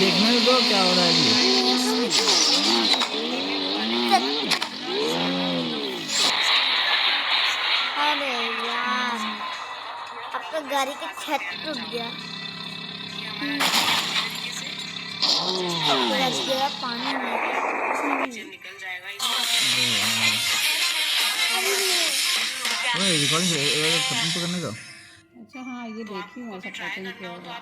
देखने दो क्या हो रहा है अभी। अरे यार, अब तो गाड़ी की छत टूट गया। लग गया पानी में। रिकॉर्डिंग खत्म तो करने का। अच्छा हाँ, ये देखी हूँ, ऐसा पता नहीं क्या होगा।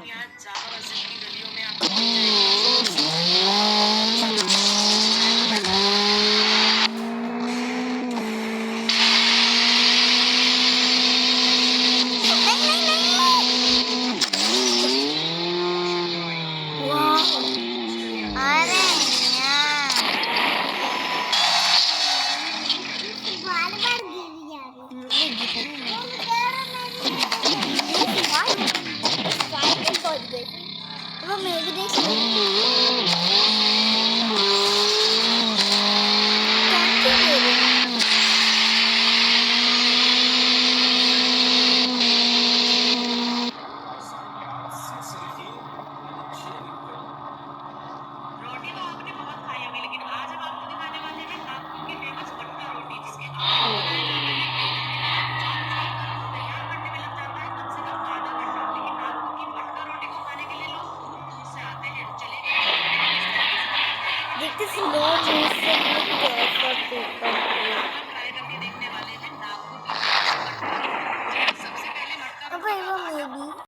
देखते स्लो मोशन में कैसा टूटा